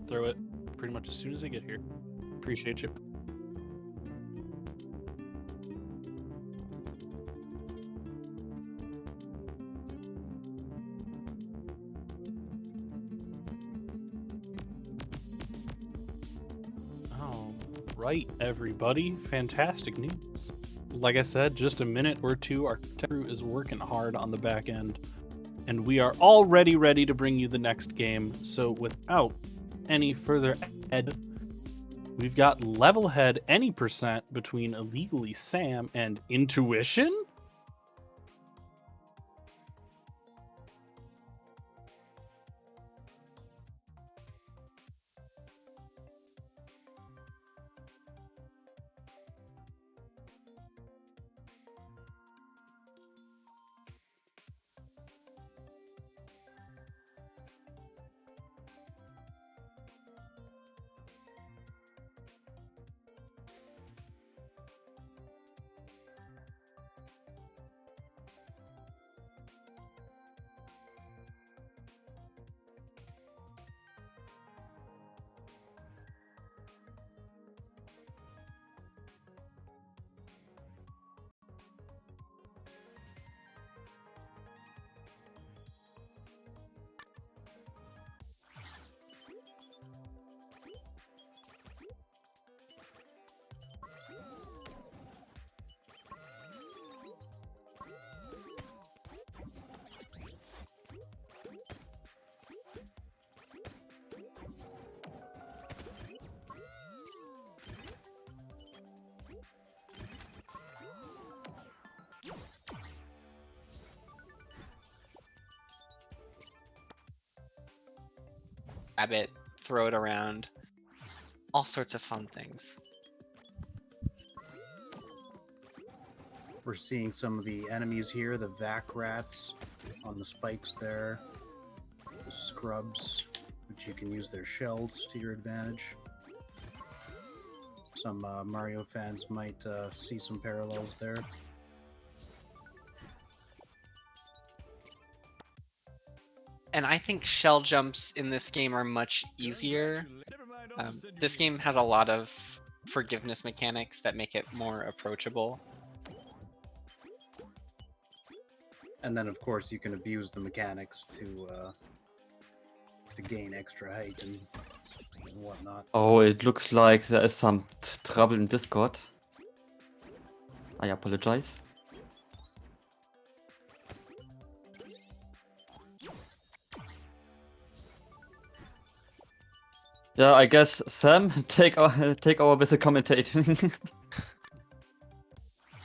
throw it pretty much as soon as they get here. Appreciate you. All right, everybody. Fantastic news. Like I said, just a minute or two, our tech crew is working hard on the back end, and we are already ready to bring you the next game. So without any further ado, we've got Levelhead any percent between IllegallySam and Intuition? Grab it, throw it around, all sorts of fun things. We're seeing some of the enemies here, the vac rats on the spikes there, the scrubs, which you can use their shells to your advantage. Some Mario fans might see some parallels there. And I think shell jumps in this game are much easier. This game has a lot of forgiveness mechanics that make it more approachable. And then, of course, you can abuse the mechanics to gain extra height and whatnot. Oh, it looks like there is some trouble in Discord. I apologize. Yeah, I guess Sam, take over with the commentating.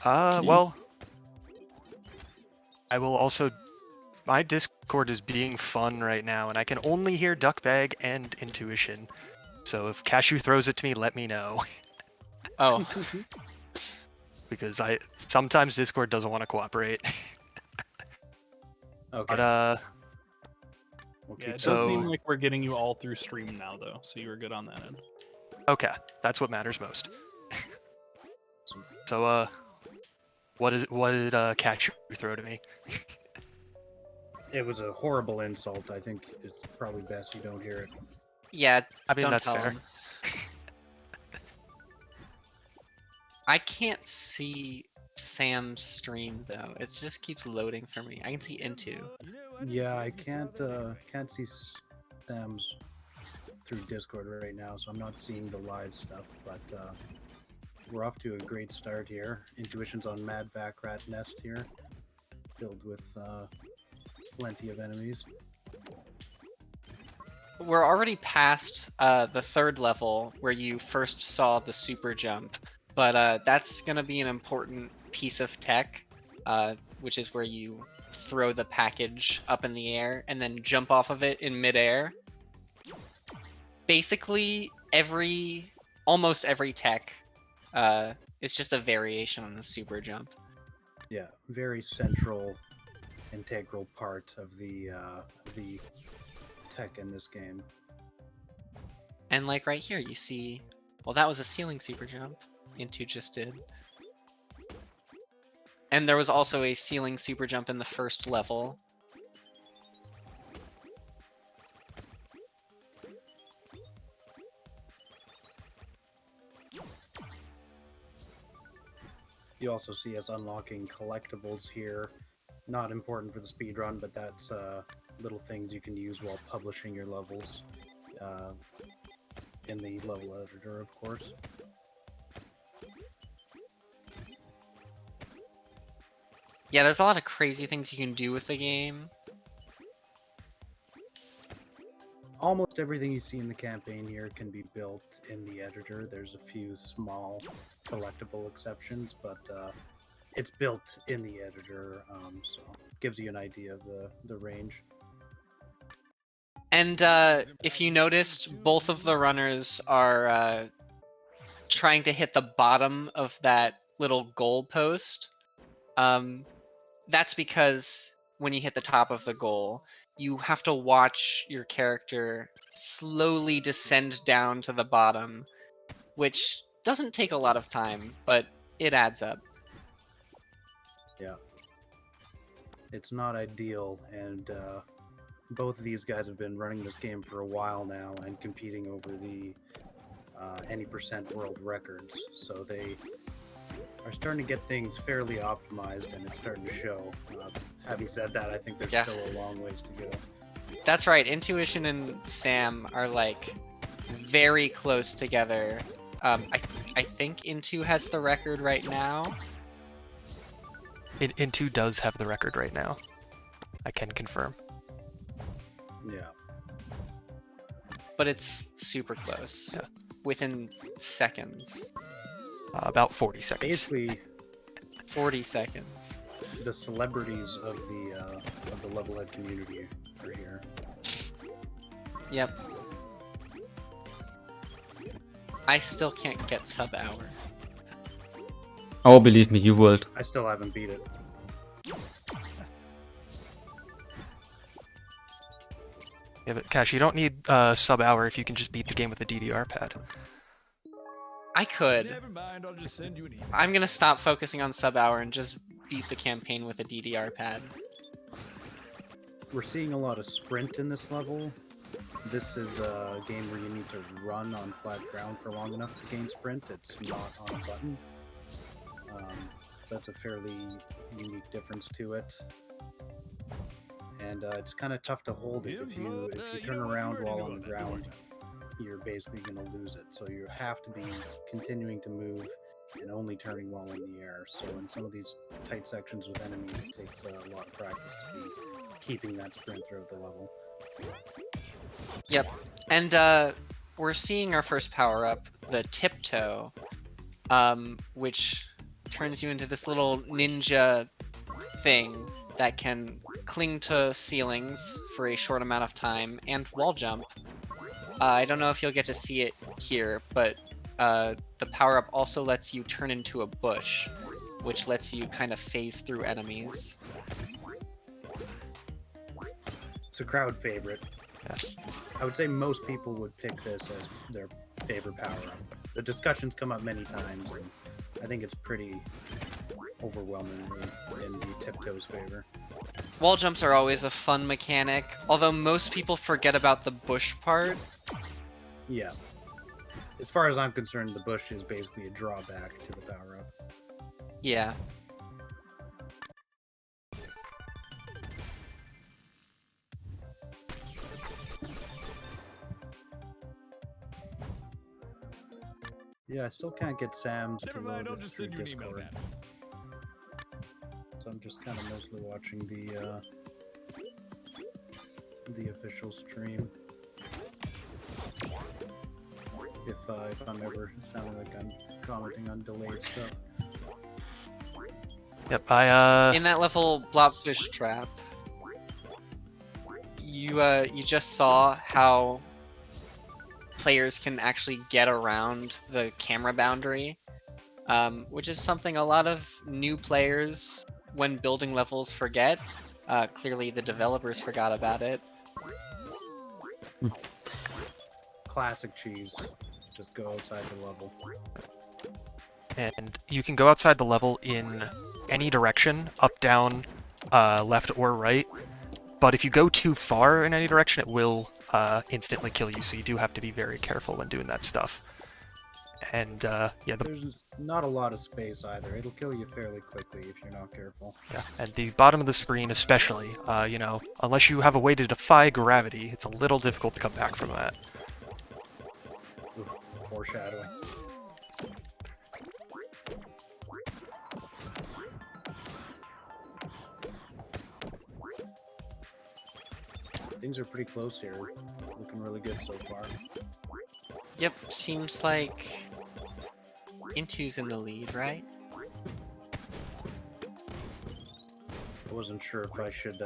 Well, I will also. My Discord is being fun right now, and I can only hear Duckbag and Intuition. So if Cashew throws it to me, let me know. Oh, Because sometimes Discord doesn't want to cooperate. Okay. But We'll Yeah, keep it does So- seem like we're getting you all through stream now, though, so you were good on that end. okay, that's what matters most. So what did Cashew throw to me? It was a horrible insult. I think it's probably best you don't hear it. yeah, I mean, don't that's tell fair. him. I can't see Sam's stream though. It just keeps loading for me. I can see Into. Yeah, I can't see Sam's through Discord right now, so I'm not seeing the live stuff. But we're off to a great start here. Intuition's on Mad Vac Rat Nest here, filled with plenty of enemies. We're already past the third level where you first saw the super jump, but that's gonna be an important piece of tech, which is where you throw the package up in the air and then jump off of it in midair. Basically, almost every tech is just a variation on the super jump. Yeah, very central, integral part of the tech in this game. And like right here, you see, well, that was a ceiling super jump. Into just did. And there was also a ceiling super jump in the first level. You also see us unlocking collectibles here. Not important for the speed run, but that's little things you can use while publishing your levels in the level editor, of course. Yeah, there's a lot of crazy things you can do with the game. Almost everything you see in the campaign here can be built in the editor. There's a few small collectible exceptions, but it's built in the editor, so gives you an idea of the range. And if you noticed, both of the runners are trying to hit the bottom of that little goal post. That's because when you hit the top of the goal, you have to watch your character slowly descend down to the bottom, which doesn't take a lot of time, but it adds up. Yeah. It's not ideal, and both of these guys have been running this game for a while now and competing over the any percent world records, so they are starting to get things fairly optimized, and it's starting to show. Having said that, I think there's still a long ways to go. That's right. Intuition and Sam are like very close together. I think Intu has the record right now. Intu does have the record right now. I can confirm. Yeah. But it's super close. Yeah. Within seconds. About 40 seconds. Basically, 40 seconds. the celebrities of the Levelhead community are here. Yep. I still can't get sub hour. Oh, believe me, you would. I still haven't beat it. Yeah, but Cash, you don't need sub hour if you can just beat the game with a DDR pad. I could. Never mind, I'll just send you an email. I'm gonna stop focusing on sub hour and just beat the campaign with a DDR pad. We're seeing a lot of sprint in this level. This is a game where you need to run on flat ground for long enough to gain sprint. It's not on a button. So that's a fairly unique difference to it. And it's kind of tough to hold it. If you turn around while on the ground, you're basically going to lose it. So you have to be continuing to move and only turning while in the air. So in some of these tight sections with enemies, it takes a lot of practice to be keeping that sprint throughout the level. Yep. And we're seeing our first power up, the tiptoe, which turns you into this little ninja thing that can cling to ceilings for a short amount of time and wall jump. I don't know if you'll get to see it here, but the power up also lets you turn into a bush, which lets you kind of phase through enemies. It's a crowd favorite. Yeah. I would say most people would pick this as their favorite power-up. The discussions come up many times, and I think it's pretty overwhelmingly in the tiptoe's favor. Wall jumps are always a fun mechanic, although most people forget about the bush part. Yeah. As far as I'm concerned, the bush is basically a drawback to the power-up. Yeah. Yeah, I still can't get Sam's to Never mind, I'll load this just through send you an email Discord. back. So I'm just kind of mostly watching the official stream. If I'm ever sounding like I'm commenting on delayed stuff. Yep, I In that level blobfish trap, you just saw how players can actually get around the camera boundary, which is something a lot of new players, when building levels, forget. Clearly the developers forgot about it. Classic cheese. Just go outside the level. and you can go outside the level in any direction, up, down, left, or right. But if you go too far in any direction, it will instantly kill you. So you do have to be very careful when doing that stuff. And yeah, There's not a lot of space either. It'll kill you fairly quickly if you're not careful. Yeah, and the bottom of the screen especially, you know, unless you have a way to defy gravity, it's a little difficult to come back from that. Ooh, foreshadowing. Things are pretty close here. Looking really good so far. Yep, seems like Intu's in the lead, right? I wasn't sure if I should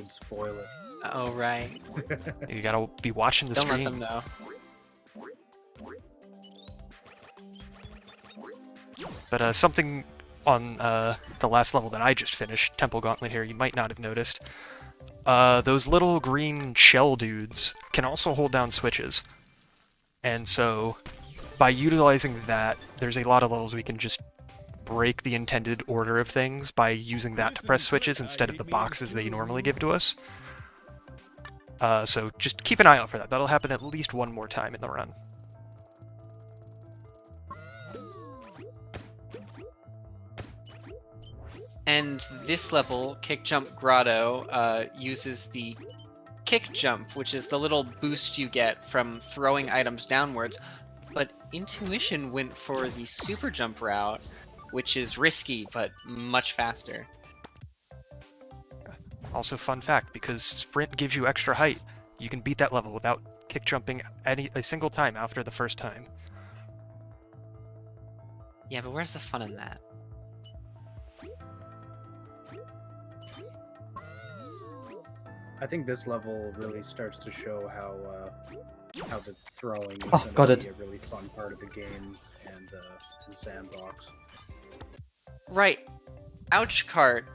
spoil it. Oh, right. You gotta be watching the Don't let stream. them know. But something on the last level that I just finished, Temple Gauntlet here, you might not have noticed. Those little green shell dudes can also hold down switches. And so, by utilizing that, there's a lot of levels we can just break the intended order of things by using that to press switches instead of the boxes they normally give to us. So just keep an eye out for that. That'll happen at least one more time in the run. And this level, Kick Jump Grotto, uses the Kick Jump, which is the little boost you get from throwing items downwards. But Intuition went for the Super Jump route, which is risky, but much faster. Also, fun fact, because Sprint gives you extra height, you can beat that level without kick jumping a single time after the first time. Yeah, but where's the fun in that? I think this level really starts to show how the throwing is Oh, going got to it. be a really fun part of the game and the sandbox. Right. Ouch cart.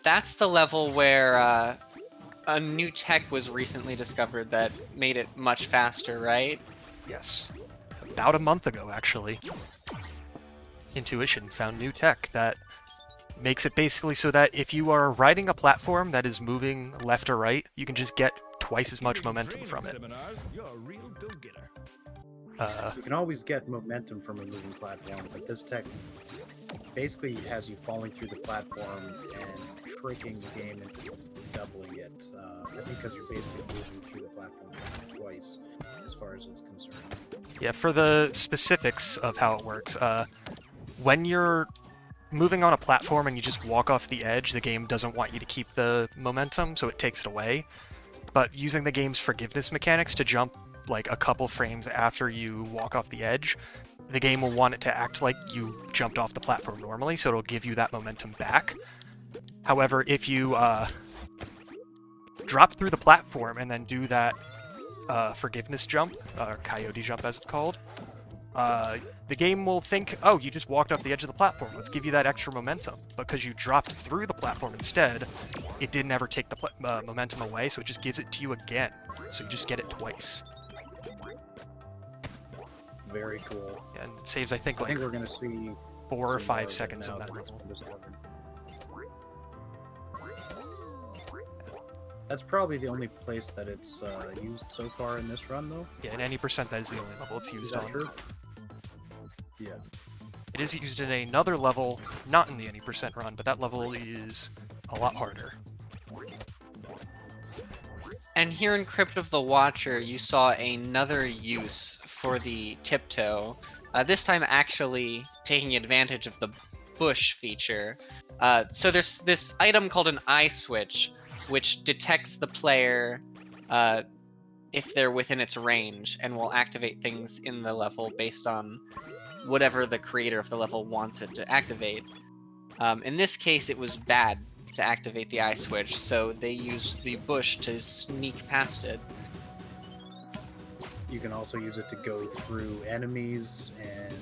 That's the level where a new tech was recently discovered that made it much faster, right? Yes. About a month ago, actually. Intuition found new tech that makes it basically so that if you are riding a platform that is moving left or right, you can just get twice as much momentum from it. You can always get momentum from a moving platform, but this tech basically has you falling through the platform and tricking the game into doubling it. I think because you're basically moving through the platform twice, as far as it's concerned. Yeah, for the specifics of how it works, when you're moving on a platform and you just walk off the edge, the game doesn't want you to keep the momentum, so it takes it away. But using the game's forgiveness mechanics to jump like a couple frames after you walk off the edge, the game will want it to act like you jumped off the platform normally, so it'll give you that momentum back. However, if you drop through the platform and then do that forgiveness jump, or coyote jump as it's called, the game will think, oh, you just walked off the edge of the platform, let's give you that extra momentum. Because you dropped through the platform instead, it didn't ever take the momentum away, so it just gives it to you again. So you just get it twice. Very cool. And it saves, I think, I like think we're going to see 4 or some 5 more of it seconds now on that that it's level. been discovered. That's probably the only place that it's used so far in this run, though. Yeah, and any percent, that is the only level it's Is used that on. true? Yeah. It is used in another level, not in the any percent run, but that level is a lot harder. And here in Crypt of the Watcher, you saw another use for the tiptoe. This time actually taking advantage of the bush feature. So there's this item called an eye switch, which detects the player if they're within its range and will activate things in the level based on whatever the creator of the level wants it to activate. In this case, it was bad to activate the eye switch, so they used the bush to sneak past it. You can also use it to go through enemies and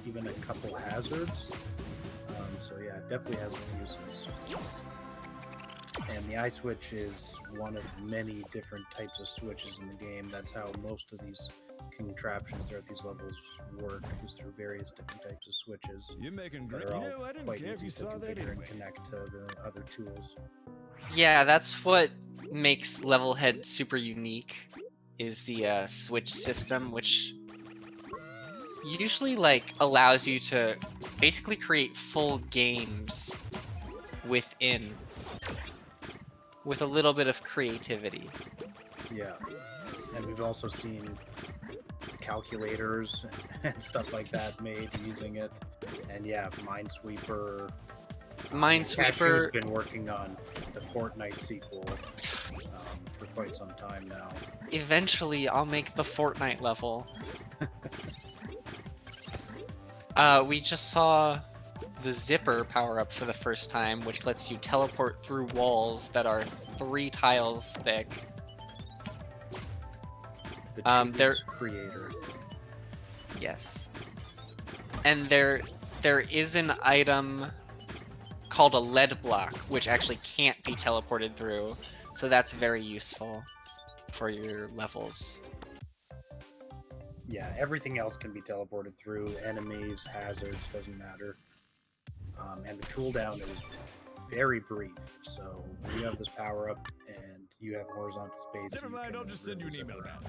even a couple hazards. So yeah, it definitely has its uses. And the eye switch is one of many different types of switches in the game. That's how most of these contraptions throughout these levels work, is through various different types of switches You're making that great. are You all know, I didn't quite care if easy you to saw that configure and anyway. connect to the other tools. Yeah, that's what makes Levelhead super unique, is the switch system, which usually like allows you to basically create full games within with a little bit of creativity. Yeah. And we've also seen calculators and stuff like that made using it. And yeah, Minesweeper. Minesweeper. Cashew's been working on the Fortnite sequel for quite some time now. Eventually, I'll make the Fortnite level. We just saw the zipper power up for the first time, which lets you teleport through walls that are 3 tiles thick. The there- cheese creator. Yes. And there is an item called a lead block, which actually can't be teleported through, so that's very useful for your levels. Yeah, everything else can be teleported through. Enemies, hazards, doesn't matter. And the cooldown is very brief. So when you have this power up and you have horizontal space, Never mind, I'll just send you an email about it.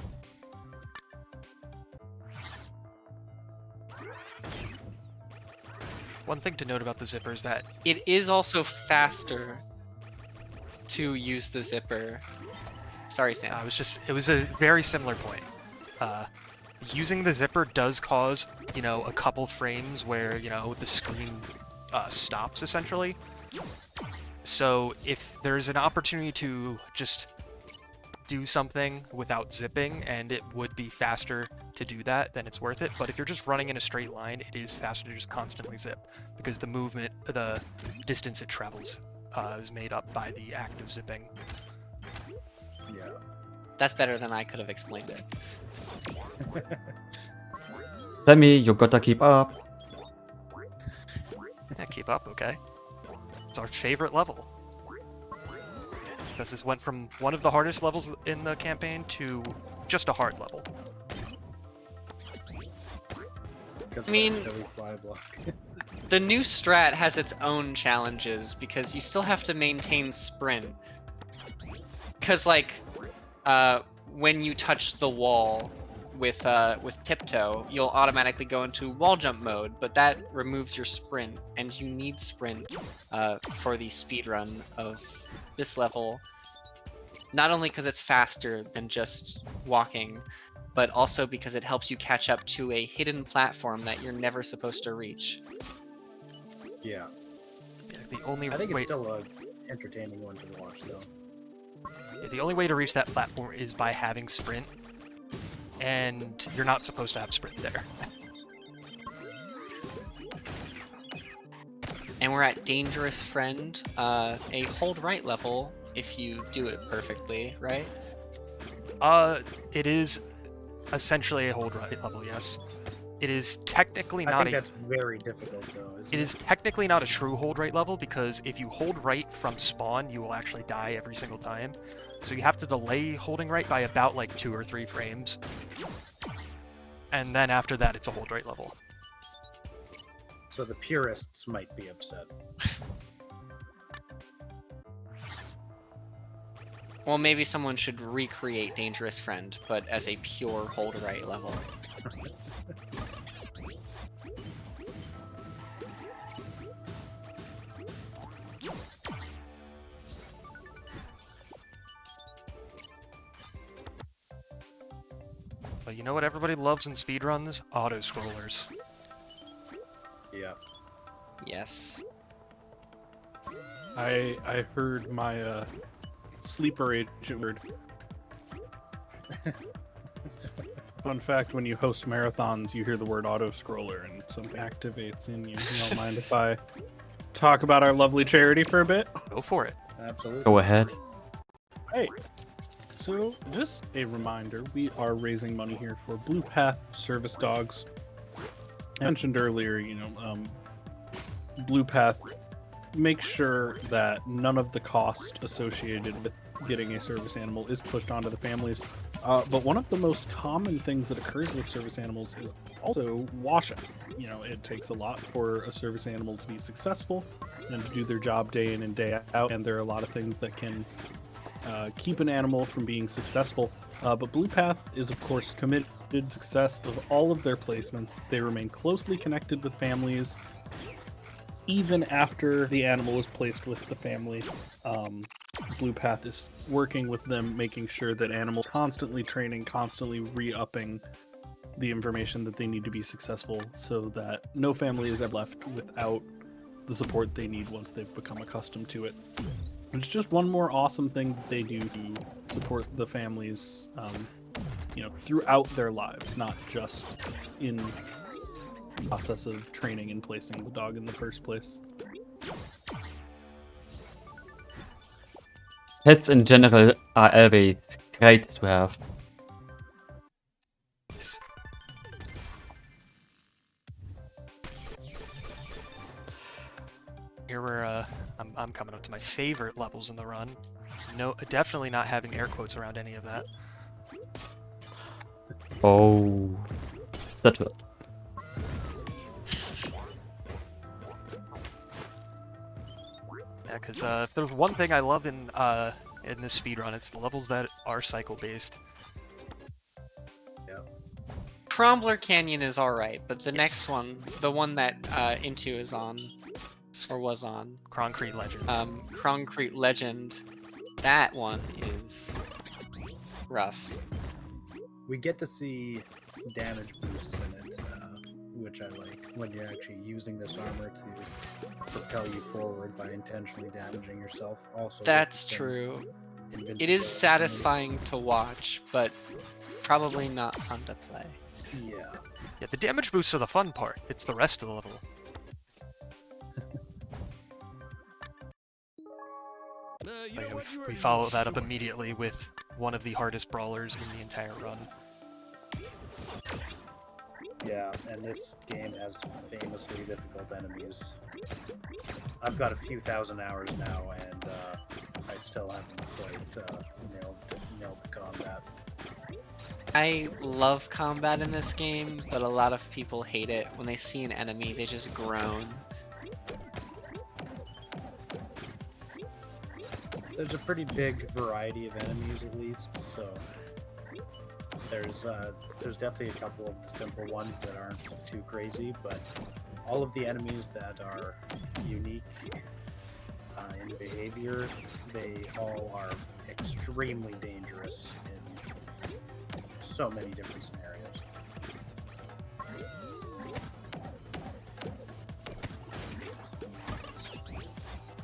One thing to note about the zipper is that It is also faster to use the zipper. Sorry, Sam. it was a very similar point. Using the zipper does cause, a couple frames where, the screen stops essentially. So if there's an opportunity to just do something without zipping and it would be faster to do that, then it's worth it. But if you're just running in a straight line, it is faster to just constantly zip because the distance it travels is made up by the act of zipping. Yeah. That's better than I could have explained it. Sammy, you gotta keep up. Yeah, keep up, okay? It's our favorite level. Because this went from one of the hardest levels in the campaign to just a hard level. Because I mean- of that silly fly block. The new strat has its own challenges because you still have to maintain sprint. Because when you touch the wall with tiptoe, you'll automatically go into wall jump mode, but that removes your sprint, and you need sprint for the speedrun of this level. Not only because it's faster than just walking, but also because it helps you catch up to a hidden platform that you're never supposed to reach. Yeah. The only I think way it's still a entertaining one to watch, though. the only way to reach that platform is by having sprint, and you're not supposed to have sprint there. And we're at Dangerous Friend, a hold right level if you do it perfectly, right? It is essentially a hold right level, yes. It is technically I not think a that's very difficult, though, isn't It is technically not a true hold right level because if you hold right from spawn, you will actually die every single time. So you have to delay holding right by about 2 or 3 frames. And then after that, it's a hold right level. So the purists might be upset. Well, maybe someone should recreate Dangerous Friend, but as a pure hold right level. But you know what everybody loves in speedruns? Auto-scrollers. Yeah. Yes. I heard my sleeper agent word. Fun fact, when you host marathons, you hear the word auto-scroller and something activates in you. You don't mind if I talk about our lovely charity for a bit? Go for it. Absolutely. Go ahead. Hey, so just a reminder, we are raising money here for Blue Path Service Dogs. I mentioned earlier, Blue Path makes sure that none of the cost associated with getting a service animal is pushed onto the families. But one of the most common things that occurs with service animals is also washing. It takes a lot for a service animal to be successful and to do their job day in and day out, and there are a lot of things that can keep an animal from being successful. But Blue Path is, of course, committed success of all of their placements. They remain closely connected with families even after the animal was placed with the family. Blue Path is working with them, making sure that animals are constantly training, constantly re-upping the information that they need to be successful, so that no family is ever left without the support they need once they've become accustomed to it. It's just one more awesome thing that they do to support the families, throughout their lives, not just in the process of training and placing the dog in the first place. Pets in general are always great to have. Here we're, I'm coming up to my favorite levels in the run. No, definitely not having air quotes around any of that. Oh, that will. Yeah, because if there's one thing I love in this speedrun, it's the levels that are cycle-based. Crumbler Canyon is alright, but the next one, the one that Into is on, or was on, Concrete Legend. Concrete Legend, that one is rough. We get to see damage boosts in it, which I like, when you're actually using this armor to propel you forward by intentionally damaging yourself. Also, That's true. It is invincibility. satisfying to watch, but probably not fun to play. Yeah. Yeah, the damage boosts are the fun part. It's the rest of the level. We follow that up immediately with one of the hardest brawlers in the entire run. Yeah, and this game has famously difficult enemies. I've got a few thousand hours now, and I still haven't quite nailed the combat. I love combat in this game, but a lot of people hate it. When they see an enemy, they just groan. There's a pretty big variety of enemies, at least, so there's definitely a couple of the simple ones that aren't too crazy, but all of the enemies that are unique in behavior, they all are extremely dangerous in so many different scenarios.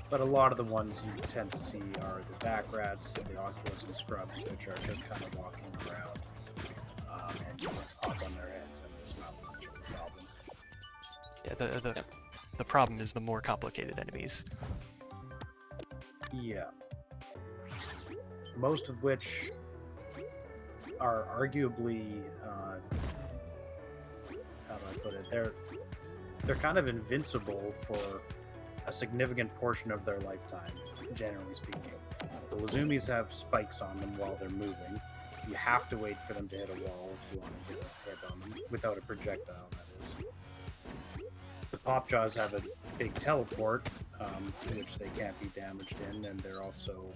But a lot of the ones you tend to see are the back rats, the oculus, and scrubs, which are just kind of walking around and you hop on their heads, and there's not much of a problem. Yeah, the problem is the more complicated enemies. Yeah. Most of which are arguably, how do I put it? They're kind of invincible for a significant portion of their lifetime, generally speaking. The Lazumis have spikes on them while they're moving. You have to wait for them to hit a wall if you want to get a hit on them, without a projectile, that is. The Popjaws have a big teleport, which they can't be damaged in, and they're also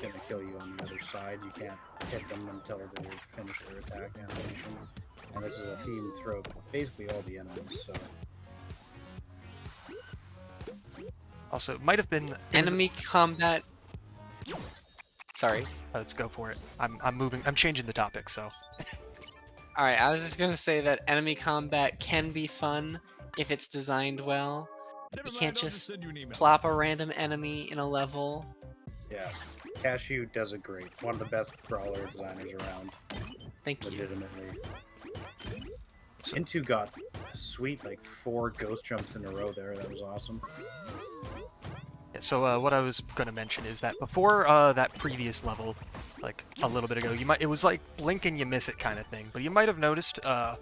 going to kill you on the other side. You can't hit them until they finish their attack animation. And this is a theme throughout basically all the enemies, so... Also, it might have been Enemy combat. Sorry. Let's go for it. I'm changing the topic, so. Alright, I was just gonna say that enemy combat can be fun if it's designed well. You can't just plop a random enemy in a level. Yeah, Cashew does it great. One of the best brawler designers around. Thank you. Legitimately. Into got sweet, like 4 ghost jumps in a row there. That was awesome. Yeah, so what I was gonna mention is that before that previous level, like a little bit ago, it was like blink and you miss it kind of thing. But you might have noticed, I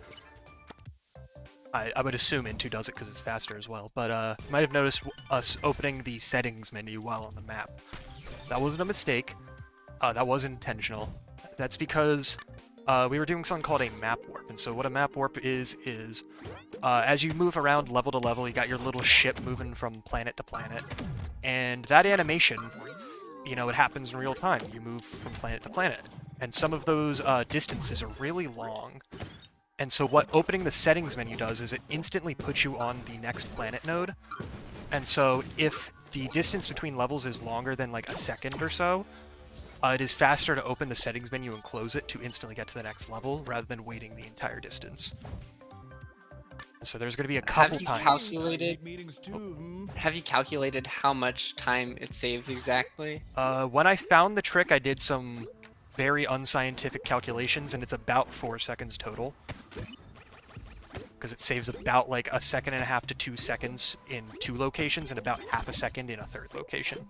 would assume Into does it because it's faster as well. But you might have noticed us opening the settings menu while on the map. That wasn't a mistake. That was intentional. That's because we were doing something called a map warp. And so what a map warp is as you move around level to level, you got your little ship moving from planet to planet. And that animation, it happens in real time. You move from planet to planet. and some of those distances are really long. And so what opening the settings menu does is it instantly puts you on the next planet node. And so if the distance between levels is longer than like a second or so, it is faster to open the settings menu and close it to instantly get to the next level rather than waiting the entire distance. So there's going to be a couple times. Have you calculated how much time it saves exactly? When I found the trick, I did some very unscientific calculations, and it's about 4 seconds total. Because it saves about like 1.5 to 2 seconds in 2 locations and about half a second in a 3rd location.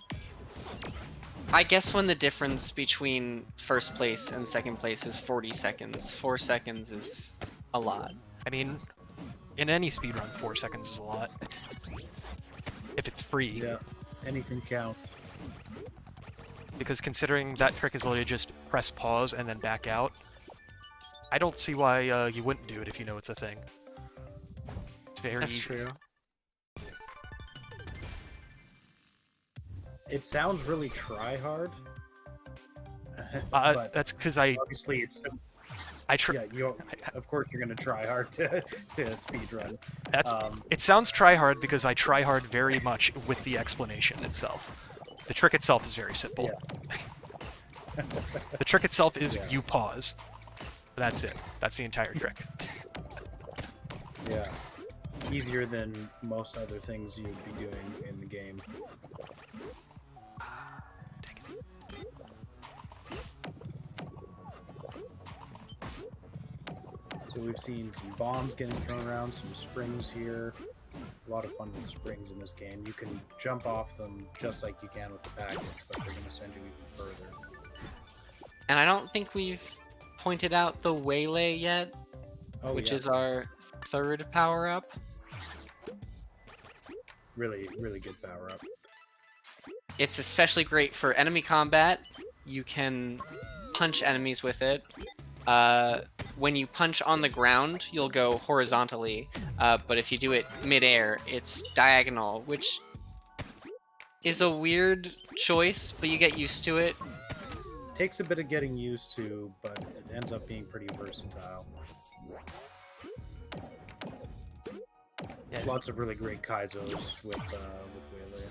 I guess when the difference between first place and second place is 40 seconds, 4 seconds is a lot. I mean, in any speedrun, 4 seconds is a lot. If it's free. Yeah, anything counts. Because considering that trick is literally just press pause and then back out, I don't see why you wouldn't do it if you know it's a thing. It's very That's easy. true. It sounds really try hard. But That's because I obviously it's try. of course you're gonna try hard to speedrun. That's it sounds try hard because I try hard very much with the explanation itself. The trick itself is very simple. Yeah. The trick itself is Yeah. you pause. That's it. That's the entire trick. Yeah. Easier than most other things you'd be doing in the game. So we've seen some bombs getting thrown around, some springs here. A lot of fun with springs in this game. You can jump off them just like you can with the package, but they're going to send you even further. And I don't think we've pointed out the waylay yet, Oh, which yeah. is our 3rd power-up. Really, really good power up. It's especially great for enemy combat. You can punch enemies with it. When you punch on the ground, you'll go horizontally, but if you do it mid-air, it's diagonal, which is a weird choice, but you get used to it. Takes a bit of getting used to, but it ends up being pretty versatile. Yeah. Lots of really great Kaizos with Waylay.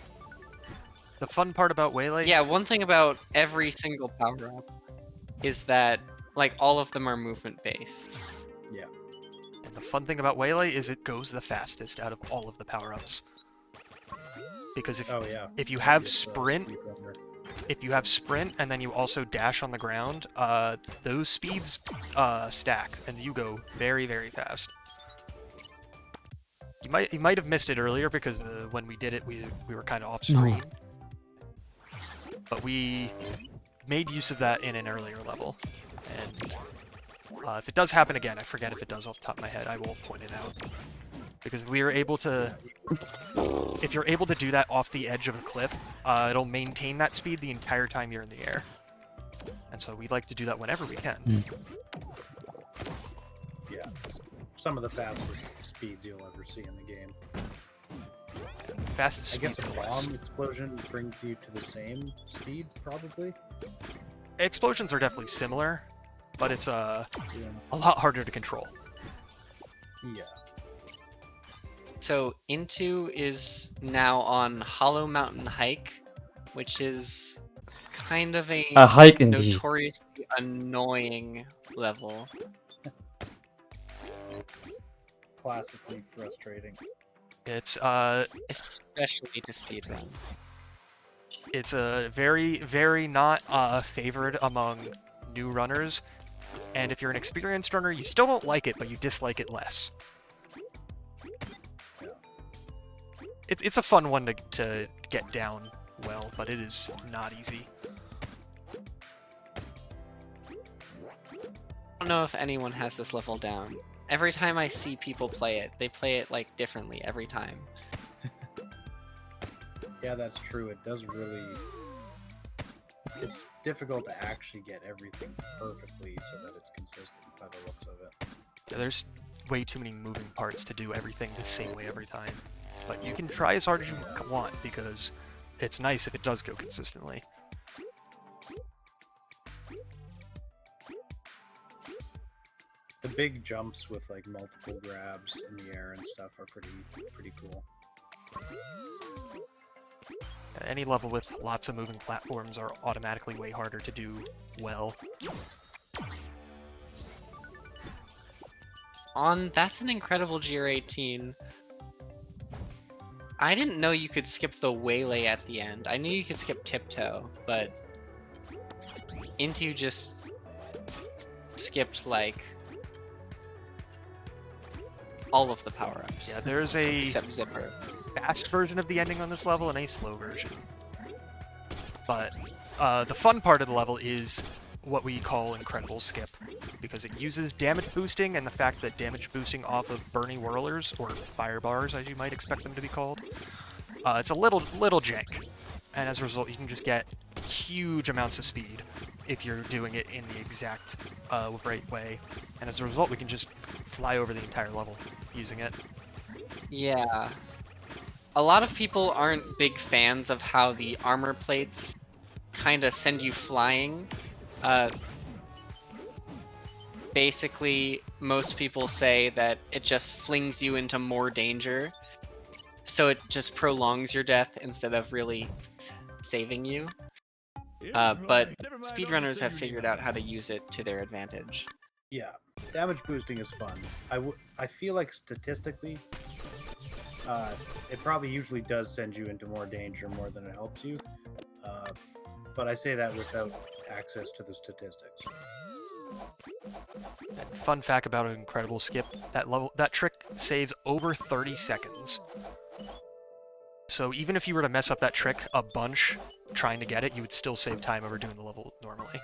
The fun part about Waylay, Yeah, one thing about every single power-up is that, like, all of them are movement-based. Yeah. and the fun thing about Waylay is it goes the fastest out of all of the power-ups. Because if Oh yeah. if you have Obvious, sprint, speedrunner. if you have sprint and then you also dash on the ground, those speeds stack and you go very, very fast. You might have missed it earlier because when we did it, we were kind of off screen. But we made use of that in an earlier level, and if it does happen again, I forget if it does off the top of my head, I will point it out. Because we are able to, if you're able to do that off the edge of a cliff, it'll maintain that speed the entire time you're in the air. And so we like to do that whenever we can. Yeah. It's some of the fastest speeds you'll ever see in the game. Fastest I guess speeds a in the West. bomb explosion brings you to the same speed, probably. Explosions are definitely similar, but it's Yeah. a lot harder to control. Yeah. So Into is now on Hollow Mountain Hike, which is kind of a hike indeed. notoriously annoying level. Classically frustrating. It's Especially to speedrun. it's a very, very not favored among new runners, and if you're an experienced runner, you still don't like it, but you dislike it less. It's a fun one to get down well, but it is not easy. I don't know if anyone has this level down. Every time I see people play it, they play it like differently every time. Yeah, that's true. It does really... It's difficult to actually get everything perfectly so that it's consistent by the looks of it. Yeah, there's way too many moving parts to do everything the same way every time. But you can try as hard as you want, because it's nice if it does go consistently. big jumps with like multiple grabs in the air and stuff are pretty cool. Any level with lots of moving platforms are automatically way harder to do well. That's an incredible GR18. I didn't know you could skip the waylay at the end. I knew you could skip tiptoe, but Into just skipped like all of the power-ups. Yeah, there's a except Zipper. fast version of the ending on this level and a slow version. But the fun part of the level is what we call Incredible Skip, because it uses damage boosting and the fact that damage boosting off of Burny Whirlers, or Fire Bars as you might expect them to be called, it's a little jank. And as a result, you can just get huge amounts of speed if you're doing it in the exact right way. And as a result, we can just fly over the entire level using it. Yeah. A lot of people aren't big fans of how the armor plates kind of send you flying. Basically, most people say that it just flings you into more danger. So it just prolongs your death instead of really saving you. But speedrunners have figured out how to use it to their advantage. Yeah, damage boosting is fun. I feel like statistically, it probably usually does send you into more danger more than it helps you. But I say that without access to the statistics. And fun fact about an Incredible Skip, that trick saves over 30 seconds. So even if you were to mess up that trick a bunch trying to get it, you would still save time over doing the level normally.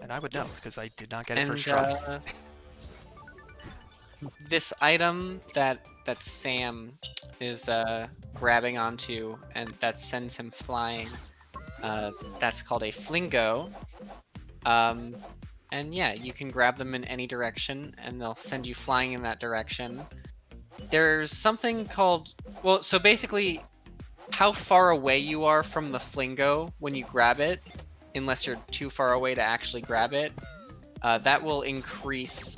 And I would know, because I did not get it first try. This item that Sam is grabbing onto and that sends him flying, that's called a flingo. And yeah, you can grab them in any direction and they'll send you flying in that direction. There's something called, well, so basically how far away you are from the flingo when you grab it, unless you're too far away to actually grab it, that will increase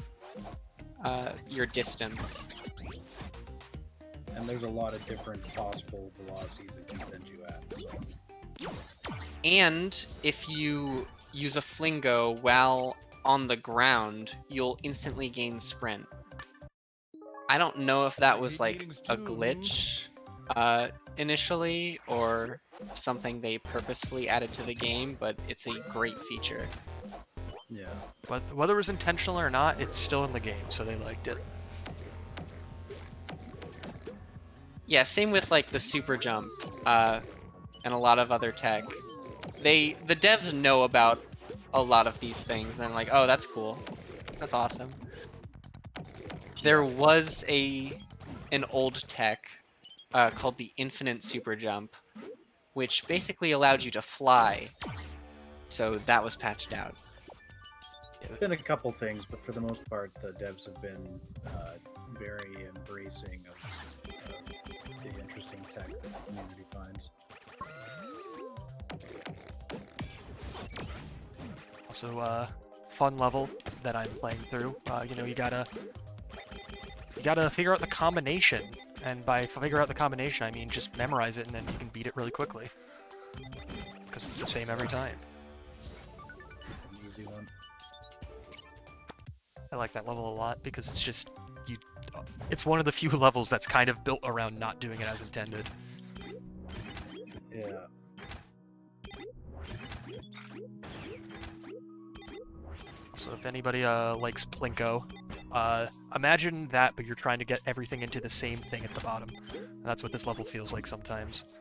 your distance. And there's a lot of different possible velocities it can send you at. So. And if you use a flingo while on the ground, you'll instantly gain sprint. I don't know if that was like a glitch initially or something they purposefully added to the game, but it's a great feature. Yeah. But whether it was intentional or not, it's still in the game, so they liked it. Yeah, same with like the super jump and a lot of other tech. The devs know about a lot of these things and they're like, oh, that's cool. That's awesome. There was an old tech called the infinite super jump, which basically allowed you to fly. So that was patched out. There's been a couple things, but for the most part, the devs have been very embracing of the interesting tech that the community finds. Also, fun level that I'm playing through. You know, you gotta figure out the combination, and by figure out the combination, I mean just memorize it, and then you can beat it really quickly. Because it's the same every time. It's an easy one. I like that level a lot because it's just it's one of the few levels that's kind of built around not doing it as intended. Yeah. So if anybody likes Plinko, imagine that, but you're trying to get everything into the same thing at the bottom. And that's what this level feels like sometimes.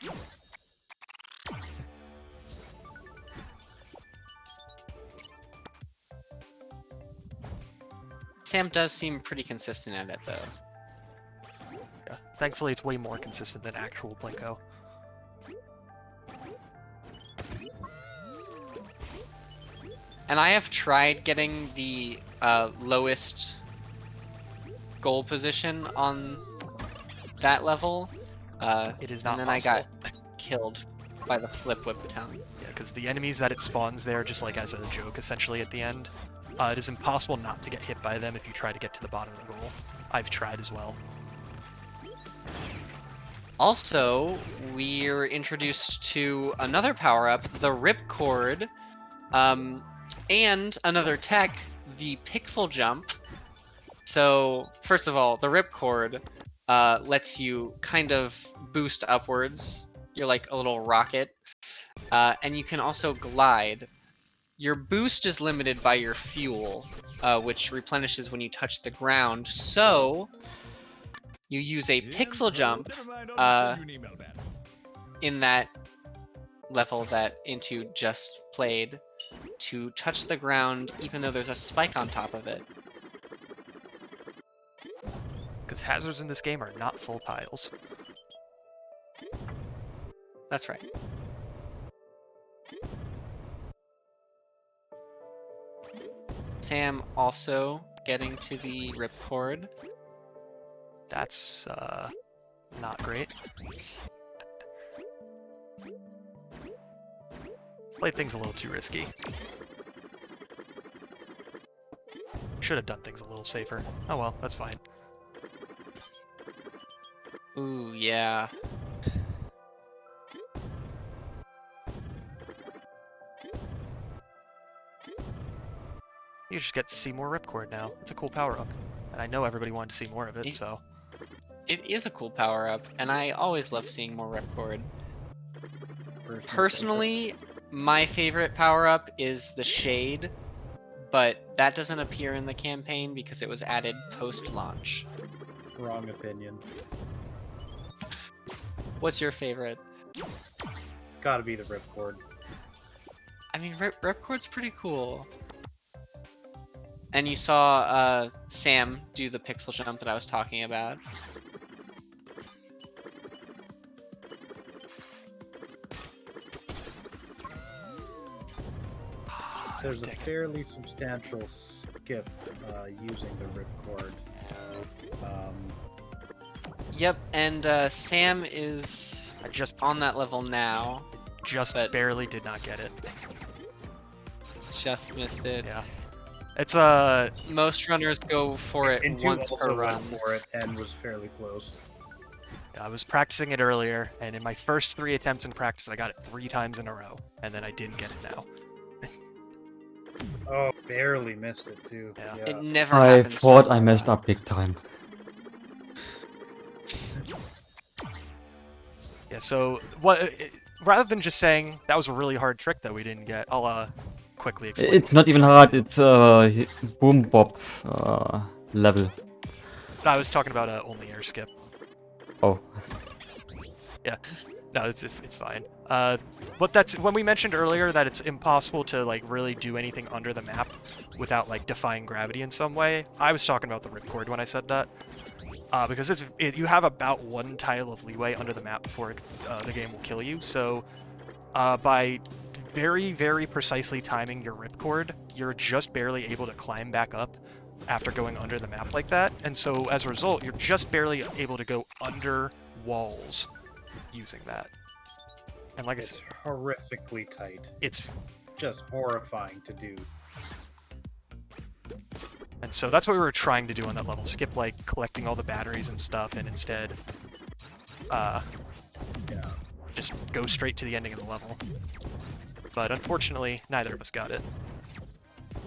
Sam does seem pretty consistent at it though. Yeah, thankfully it's way more consistent than actual Plinko. And I have tried getting the lowest goal position on that level. It is not and then possible. I got killed by the Flip Whip battalion. Yeah, because the enemies that it spawns there, just like as a joke, essentially at the end, it is impossible not to get hit by them if you try to get to the bottom of the goal. I've tried as well. Also, we're introduced to another power-up, the Ripcord, and another tech, the Pixel Jump. So, first of all, the Ripcord lets you kind of boost upwards. You're like a little rocket. And you can also glide. Your boost is limited by your fuel, which replenishes when you touch the ground. So, you use a Pixel Jump in that level that Into just played to touch the ground even though there's a spike on top of it. Because hazards in this game are not full piles. That's right. Sam also getting to the Ripcord. That's not great. Played things a little too risky. Should have done things a little safer. Oh well, that's fine. Ooh, yeah. You just get to see more Ripcord now. It's a cool power-up. And I know everybody wanted to see more of it, so... It is a cool power-up, and I always love seeing more Ripcord. Personally, my favorite power-up is the Shade, but that doesn't appear in the campaign because it was added post-launch. Wrong opinion. What's your favorite? Gotta be the Ripcord. I mean, Ripcord's pretty cool. And you saw Sam do the pixel jump that I was talking about. There's a fairly substantial skip using the Ripcord. Yep, and Sam is on that level now. Just barely did not get it. Just missed it. Yeah. It's most runners go for it once per run. Went for it and was fairly close. I was practicing it earlier, and in my first 3 attempts in practice, I got it 3 times in a row, and then I didn't get it now. Oh, barely missed it too. Yeah. It never I happens. thought I messed up big time. Yeah, so rather than just saying that was a really hard trick that we didn't get, I'll quickly explain. It's not even hard, it's boom bop level. No, I was talking about only air skip. Oh. Yeah. No, it's fine. But that's when we mentioned earlier that it's impossible to like really do anything under the map without like defying gravity in some way. I was talking about the Ripcord when I said that. Because you have about 1 tile of leeway under the map before the game will kill you. So by very, very precisely timing your Ripcord, you're just barely able to climb back up after going under the map like that. And so as a result, you're just barely able to go under walls using that. And like I said, horrifically tight. It's just horrifying to do. And so that's what we were trying to do on that level. Skip like collecting all the batteries and stuff and instead just go straight to the ending of the level. But unfortunately, neither of us got it.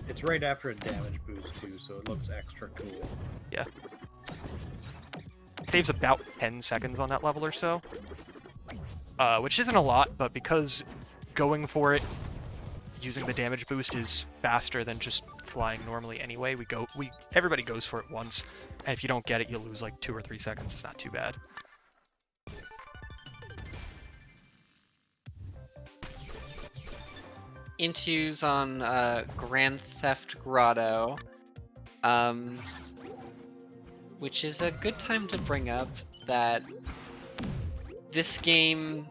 It's right after a damage boost too, so it looks extra cool. Yeah. It saves about 10 seconds on that level or so. Which isn't a lot, but because going for it using the damage boost is faster than just flying normally anyway, everybody goes for it once, and if you don't get it, you lose like 2 or 3 seconds. It's not too bad. Intu's on Grand Theft Grotto, which is a good time to bring up that this game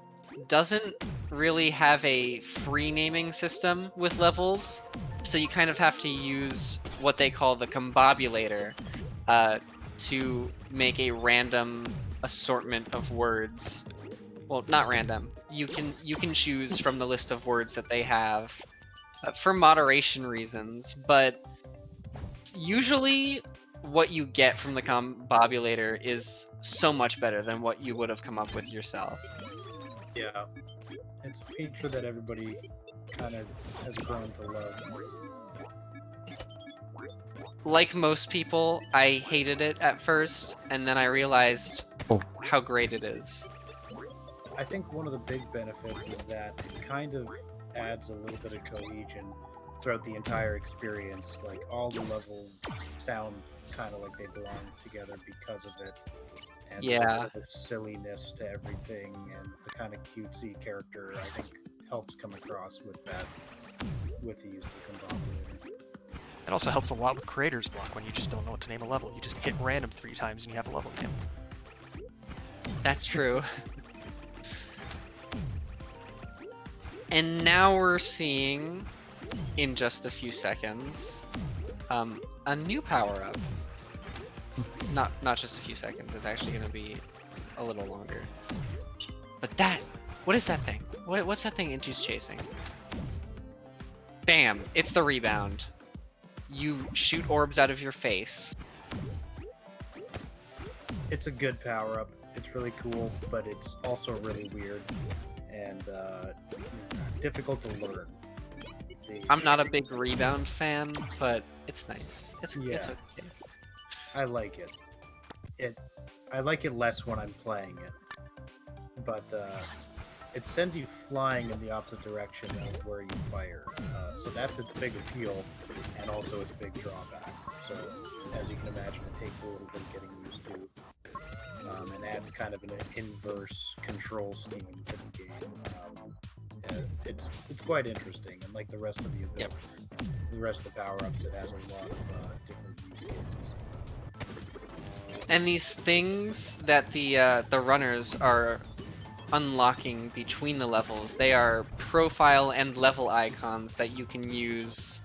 doesn't really have a free naming system with levels, so you kind of have to use what they call the combobulator to make a random assortment of words. Well, not random. you can choose from the list of words that they have for moderation reasons, but usually what you get from the combobulator is so much better than what you would have come up with yourself. Yeah, it's a feature that everybody kind of has grown to love. Like most people, I hated it at first, and then I realized Oh. how great it is. I think one of the big benefits is that it kind of adds a little bit of cohesion throughout the entire experience. Like all the levels sound kind of like they belong together because of it. And there's a Yeah. bit of a silliness to everything, and the kind of cutesy character I think helps come across with that, with the use of the combobulator. It also helps a lot with creator's block when you just don't know what to name a level. You just hit random 3 times and you have a level name. That's true. And now we're seeing, in just a few seconds, a new power-up. Not just a few seconds, it's actually going to be a little longer. But what is that thing? What's that thing Intu's chasing? Bam! It's the rebound. You shoot orbs out of your face. It's a good power up. It's really cool, but it's also really weird and difficult to learn. I'm not a big rebound fan, but it's nice. It's okay. I like it. I like it less when I'm playing it, but it sends you flying in the opposite direction of where you fire. So that's its big appeal, and also its big drawback. So as you can imagine, it takes a little bit getting used to. And adds kind of an inverse control scheme to the game. And it's quite interesting, and like the rest of the abilities, the rest of the power-ups, it has a lot of different use cases. And these things that the runners are unlocking between the levels, they are profile and level icons that you can use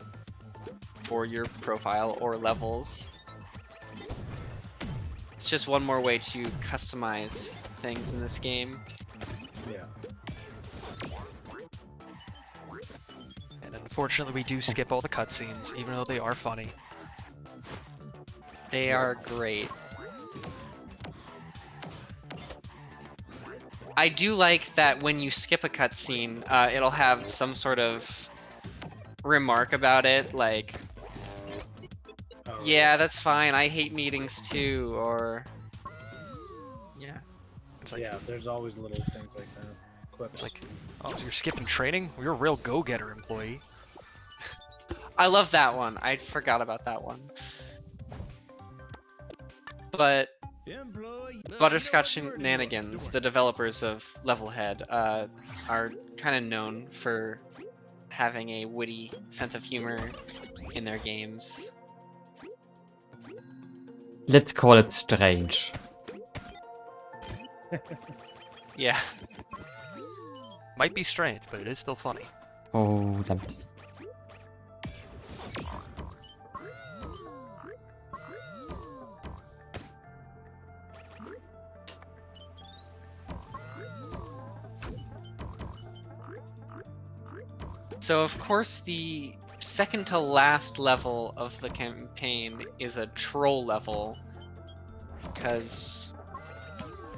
for your profile or levels. It's just one more way to customize things in this game. Yeah. And unfortunately, we do skip all the cutscenes, even though they are funny. They are great. I do like that when you skip a cutscene, it'll have some sort of remark about it, like, yeah, that's fine, I hate meetings too, or... Yeah. It's like, Yeah, there's always little things like that. Quips. it's like, oh, you're skipping training? Well, you're a real go-getter employee. I love that one. I forgot about that one. But Butterscotch Shenanigans, the developers of Levelhead, are kind of known for having a witty sense of humor in their games. Let's call it strange. Yeah. Might be strange, but it is still funny. Oh, damn it. So of course the second to last level of the campaign is a troll level, because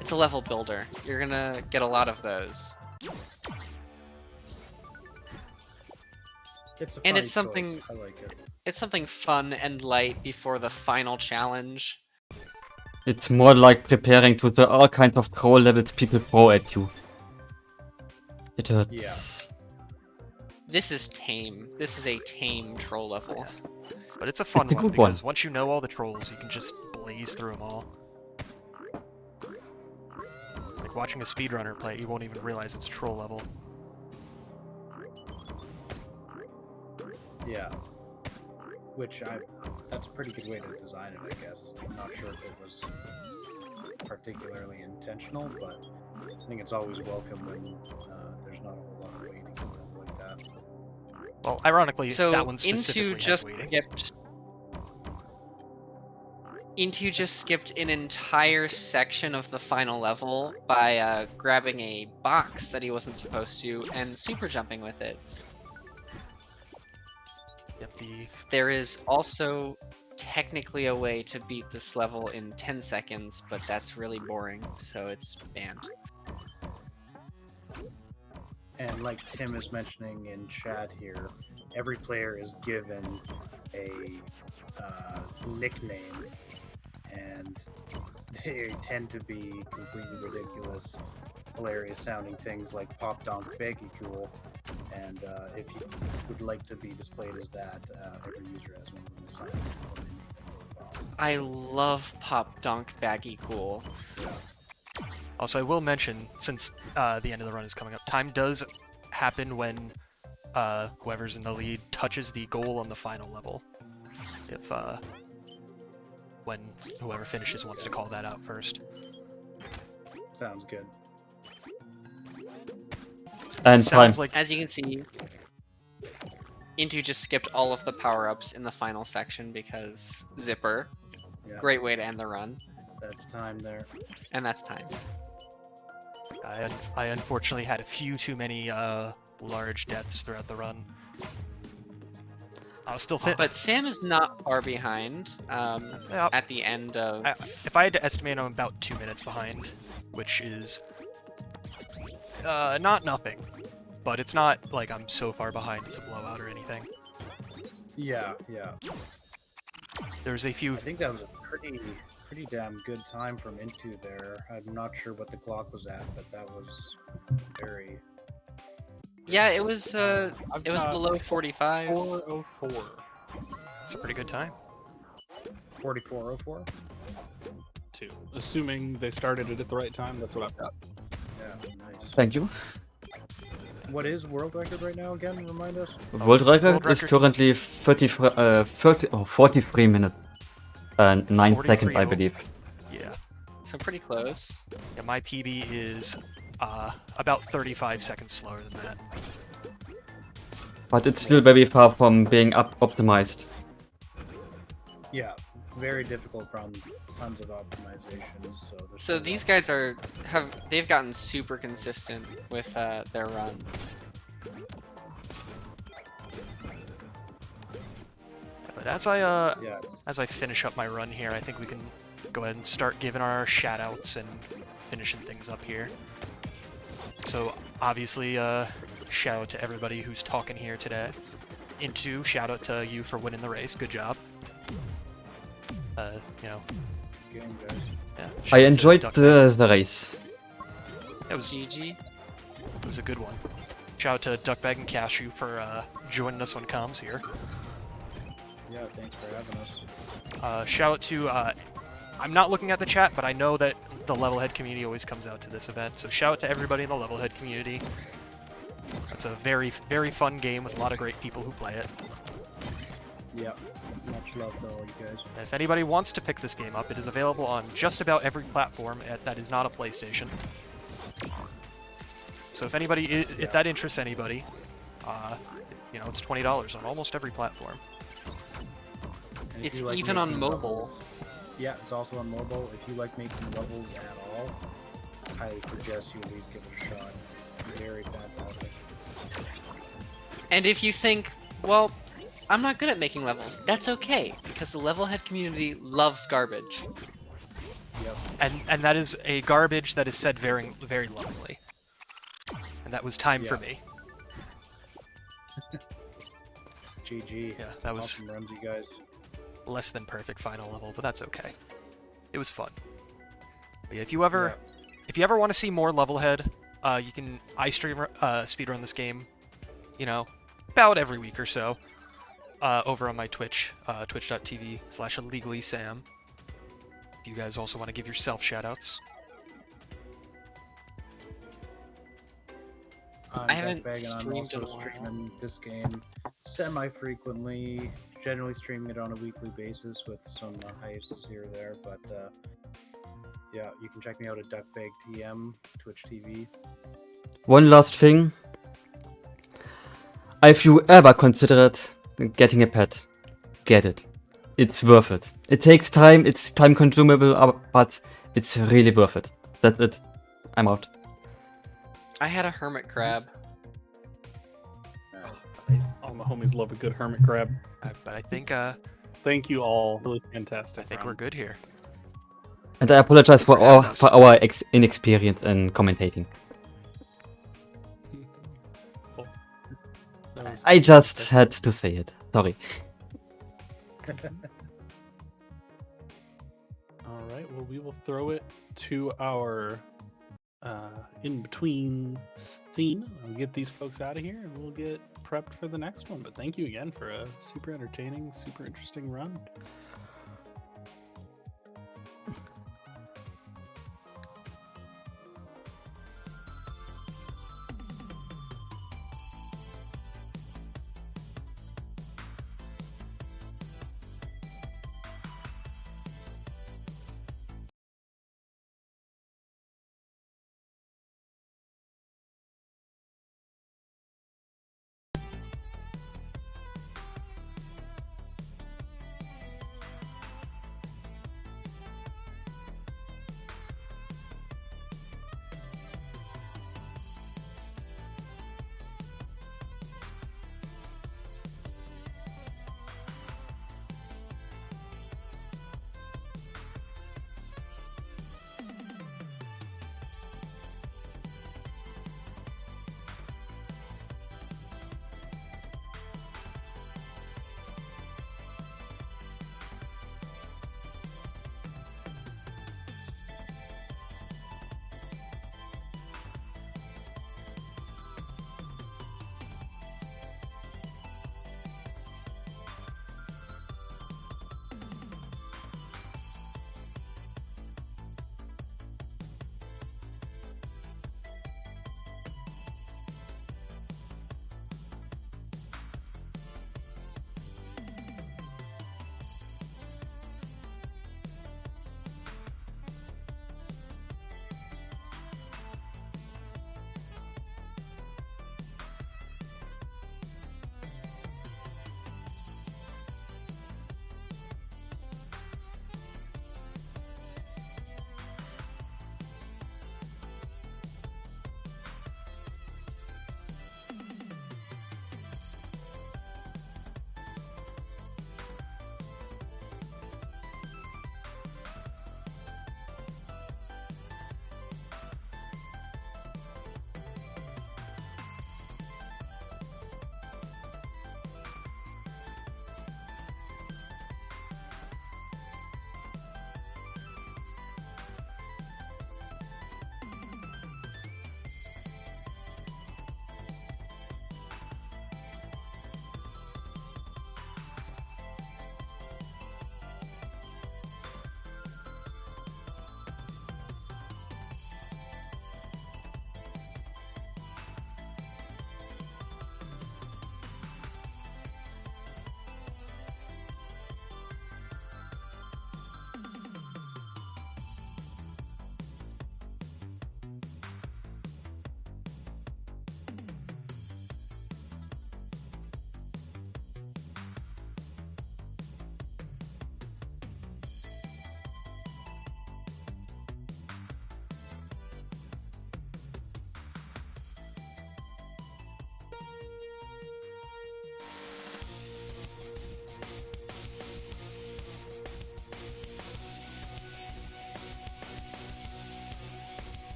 it's a level builder. You're gonna get a lot of those. It's a And funny it's something choice. I like it. It's something fun and light before the final challenge. It's more like preparing to the all kinds of troll levels people throw at you. It hurts. Yeah. This is tame. This is a tame troll level. But it's a fun It's a one, good one. because once you know all the trolls, you can just blaze through them all. Like watching a speedrunner play, you won't even realize it's a troll level. Yeah. That's a pretty good way to design it, I guess. I'm not sure if it was particularly intentional, but I think it's always welcome when there's not a whole lot of waiting like that. Well, ironically, So that one Into specifically has just waiting. skipped. Into just skipped an entire section of the final level by grabbing a box that he wasn't supposed to and super jumping with it. Yep, There is also technically a way to beat this level in 10 seconds, but that's really boring, so it's banned. And like Tim is mentioning in chat here, every player is given a nickname, and they tend to be completely ridiculous, hilarious sounding things like Pop Donk Baggy Cool. And if you would like to be displayed as that, every user has one of them assigned when they make their profiles. I love Pop Donk Baggy Cool. Also, I will mention, since the end of the run is coming up, time does happen when whoever's in the lead touches the goal on the final level. If when whoever finishes wants to call that out first. Sounds good. And Sounds time. like As you can see, Into just skipped all of the power-ups in the final section because Zipper. Yeah, Great way to end the run, that's time there. and that's time. I unfortunately had a few too many large deaths throughout the run. I was still fit. But Sam is not far behind Yeah, at the end of... if I had to estimate, I'm about 2 minutes behind, which is not nothing, but it's not like I'm so far behind it's a blowout or anything. Yeah. There's a few. I think that was a pretty damn good time from Into there. I'm not sure what the clock was at, but that was very... Yeah, it was I've got below 45. 4:04. It's a pretty good time. 44:04? Two. Assuming they started it at the right time, that's what I've got. Yeah, nice. Thank you. What is world record right now again? Remind us. World record World is record. currently 43 minutes and 9 seconds, 43, I oh. believe. Yeah. So pretty close. Yeah, my PB is about 35 seconds slower than that. But it's still very far from being optimized. Yeah, very difficult run. Tons of optimizations. So, there's So still these lots- guys they've gotten super consistent with their runs. But as I finish up my run here, I think we can go ahead and start giving our shout-outs and finishing things up here. So obviously, shout out to everybody who's talking here today. Into, shout out to you for winning the race. Good job. You know, game, guys. yeah. I shout out to enjoyed Duck- the race. It was GG. a good one. Shout out to Duckbag and Cashew for joining us on comms here. Yeah, thanks for having us. Shout out to, I'm not looking at the chat, but I know that the Levelhead community always comes out to this event, so shout out to everybody in the Levelhead community. It's a very, very fun game with a lot of great people who play it. Yeah, much love to all you guys. And if anybody wants to pick this game up, it is available on just about every platform that is not a PlayStation. So if anybody, if that interests anybody, you know, it's $20 on almost every platform. And if It's you like even on making mobile. levels- yeah, it's also on mobile. If you like making levels at all, I highly suggest you at least give it a shot. Very fantastic. And if you think, well, I'm not good at making levels, that's okay, because the Levelhead community loves garbage. Yep. And that is a garbage that is said very, very lovingly. And that was time for Yeah. me. GG. Yeah, that was Awesome runs, you guys. less than perfect final level, but that's okay. It was fun. But yeah, if you ever want to see more Levelhead, you can speedrun this game, you know, about every week or so, over on my Twitch, twitch.tv/IllegallySam. If you guys also want to give yourself shoutouts. I haven't Duckbag, and I'm streamed also in a while. streaming this game semi-frequently, generally streaming it on a weekly basis with some hiatuses here or there, but yeah, you can check me out at DuckbagTM, Twitch TV. One last thing. If you ever considered getting a pet, get it. it's worth it. It takes time, it's time consumable, but it's really worth it. That's it. I'm out. I had a hermit crab. All my homies love a good hermit crab. But I think Thank you all. Really fantastic. I think round. we're good here. And I apologize Thanks for having us. for our inexperience in commentating. Cool. That was I just fantastic. had to say it. Sorry. All right. Well, we will throw it to our in-between scene. I'll get these folks out of here, and we'll get prepped for the next one. But thank you again for a super entertaining, super interesting run.